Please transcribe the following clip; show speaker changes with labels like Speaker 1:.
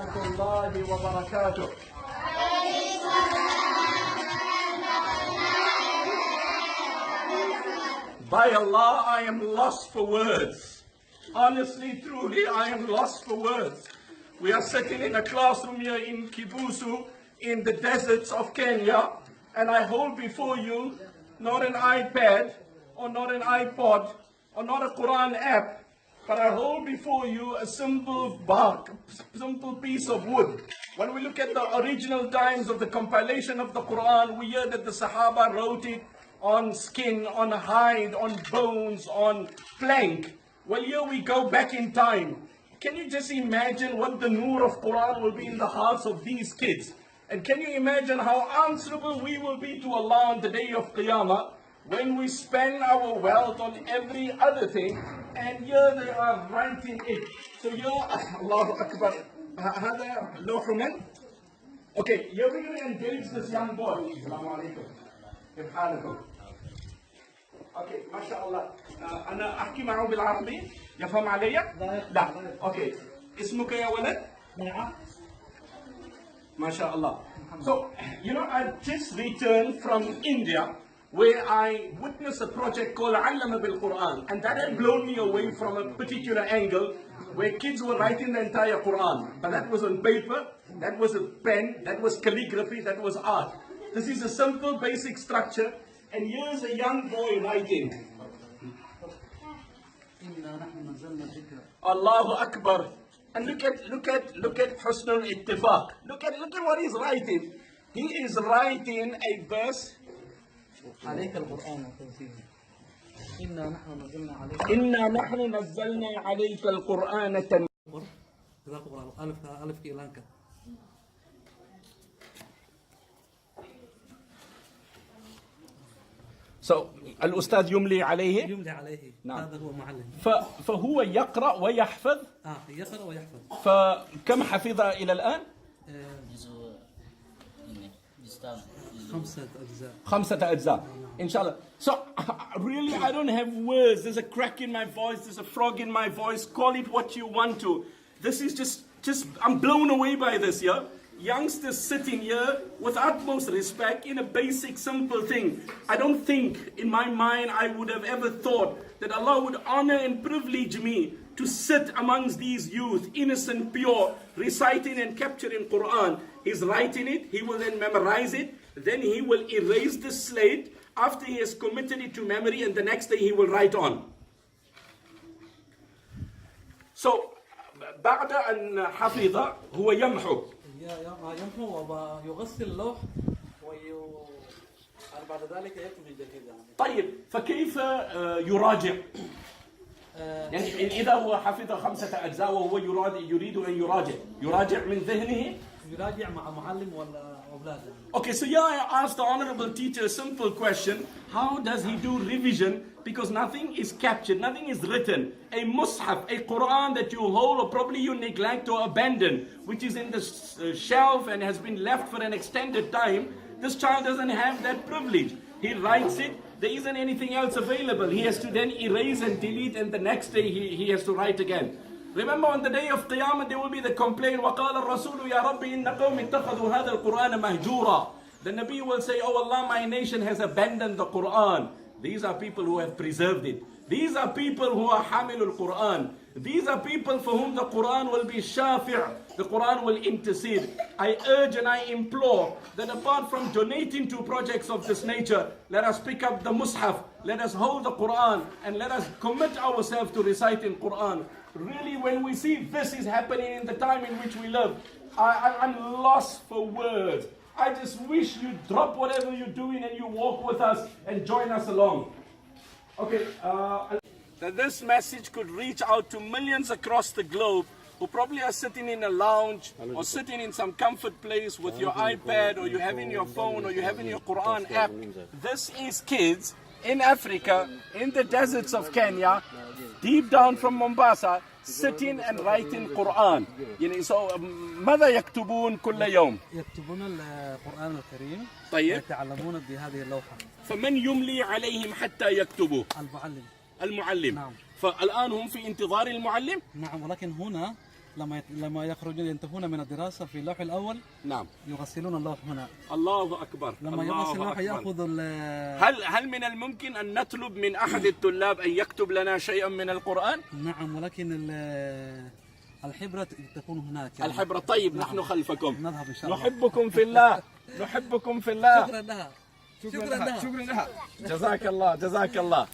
Speaker 1: ورحمة الله وبركاته. By Allah, I am lost for words. Honestly, truly, I am lost for words. We are sitting in a classroom here in Kibusu, in the deserts of Kenya, and I hold before you not an iPad, or not an iPod, or not a Quran app, but I hold before you a simple bark, simple piece of wood. When we look at the original times of the compilation of the Quran, we hear that the Sahaba wrote it on skin, on hide, on bones, on plank. Well, here we go back in time. Can you just imagine what the noor of Quran will be in the hearts of these kids? And can you imagine how answerable we will be to Allah on the day of Qiyamah when we spend our wealth on every other thing, and here they are writing it. So here, Allahu Akbar. هذا لوح من? Okay, here we will engage this young boy. Assalamu alaikum. كيف حالكم؟ اوكي ما شاء الله. انا احكي معه بالعربي؟ يفهم علي؟ لا. اوكي. اسمك يا ولد؟ نعم. ما شاء الله. So, you know, I just returned from India, where I witnessed a project called Allama bil Quran, and that had blown me away from a particular angle, where kids were writing the entire Quran. But that was on paper, that was a pen, that was calligraphy, that was art. This is a simple, basic structure, and here's a young boy writing. Allahu Akbar. And look at Husnul Ittifaq. Look at what he's writing. He is writing a verse.
Speaker 2: عليك القرآن إنا
Speaker 1: نحن نزلنا عليك القرآن تنزيلا.
Speaker 2: ألف كيلانكا.
Speaker 1: So الأستاذ يملي عليه.
Speaker 2: نعم. هذا هو معلم.
Speaker 1: فهو يقرأ ويحفظ.
Speaker 2: يقرأ ويحفظ.
Speaker 1: فكم حفظ إلى الآن؟ 5 أجزاء. Inshallah. So really, I don't have words. There's a crack in my voice. There's a frog in my voice. Call it what you want to. This is just I'm blown away by this. Yeah, youngsters sitting here with utmost respect in a basic, simple thing. I don't think in my mind I would have ever thought that Allah would honor and privilege me to sit amongst these youth, innocent, pure, reciting and capturing Quran. He's writing it. He will then memorize it. Then he will erase the slate after he has committed it to memory, and the next day he will write on. So, بعد أن حفظ هو يمحو.
Speaker 2: يمحو ويغسل اللوح بعد ذلك يكتب جديد.
Speaker 1: طيب فكيف يراجع؟ يعني إذا هو حفظ 5 أجزاء وهو يريد أن يراجع من ذهنه.
Speaker 2: يراجع مع معلم ولا أولاد.
Speaker 1: Okay, so yeah, I asked the honorable teacher a simple question. How does he do revision? Because nothing is captured, nothing is written. A mushaf, a Quran that you hold or probably you neglect or abandon, which is in the shelf and has been left for an extended time, this child doesn't have that privilege. He writes it, there isn't anything else available. He has to then erase and delete, and the next day he has to write again. Remember, on the day of Qiyamah, there will be the complaint, وَقَالَ الرَّسُولُ يَا رَبِّ إِنَّ قَوْمِ اتَّخَذُوا هَذَا الْقُرْآنَ مَهْجُورًا. The Nabi will say, oh Allah, my nation has abandoned the Quran. These are people who have preserved it. These are people who are hamilul Quran. These are people for whom the Quran will be shafi'. The Quran will intercede. I urge and I implore that apart from donating to projects of this nature, let us pick up the mushaf, let us hold the Quran, and let us commit ourselves to reciting Quran. Really, when we see this is happening in the time in which we live, I'm lost for words. I just wish you drop whatever you're doing and you walk with us and join us along. Okay, that this message could reach out to millions across the globe who probably are sitting in a lounge or sitting in some comfort place with your iPad, or you having your phone, or you having your Quran app. This is kids in Africa, in the deserts of Kenya, deep down from Mombasa, sitting and writing Quran. يعني so ماذا يكتبون كل يوم؟
Speaker 2: يكتبون القرآن الكريم.
Speaker 1: طيب.
Speaker 2: يتعلمون بهذه اللوحة.
Speaker 1: فمن يملي عليهم حتى يكتبوا؟
Speaker 2: المعلم.
Speaker 1: المعلم.
Speaker 2: نعم.
Speaker 1: فالآن هم في انتظار المعلم؟
Speaker 2: نعم، ولكن هنا لما يخرجون ينتهون من الدراسة في اللوح الأول
Speaker 1: نعم.
Speaker 2: يغسلون اللوح هنا.
Speaker 1: الله أكبر.
Speaker 2: لما
Speaker 1: الله
Speaker 2: يغسل اللوح
Speaker 1: أكبر.
Speaker 2: يأخذ
Speaker 1: هل من الممكن أن نطلب من أحد الطلاب أن يكتب لنا شيئا من القرآن؟
Speaker 2: نعم، ولكن الحبرة تكون هناك.
Speaker 1: الحبرة. طيب
Speaker 2: نعم.
Speaker 1: نحن خلفكم.
Speaker 2: نذهب إن شاء الله.
Speaker 1: نحبكم في الله. نحبكم في الله.
Speaker 2: شكرا لها.
Speaker 1: شكرا لها. جزاك الله. جزاك الله.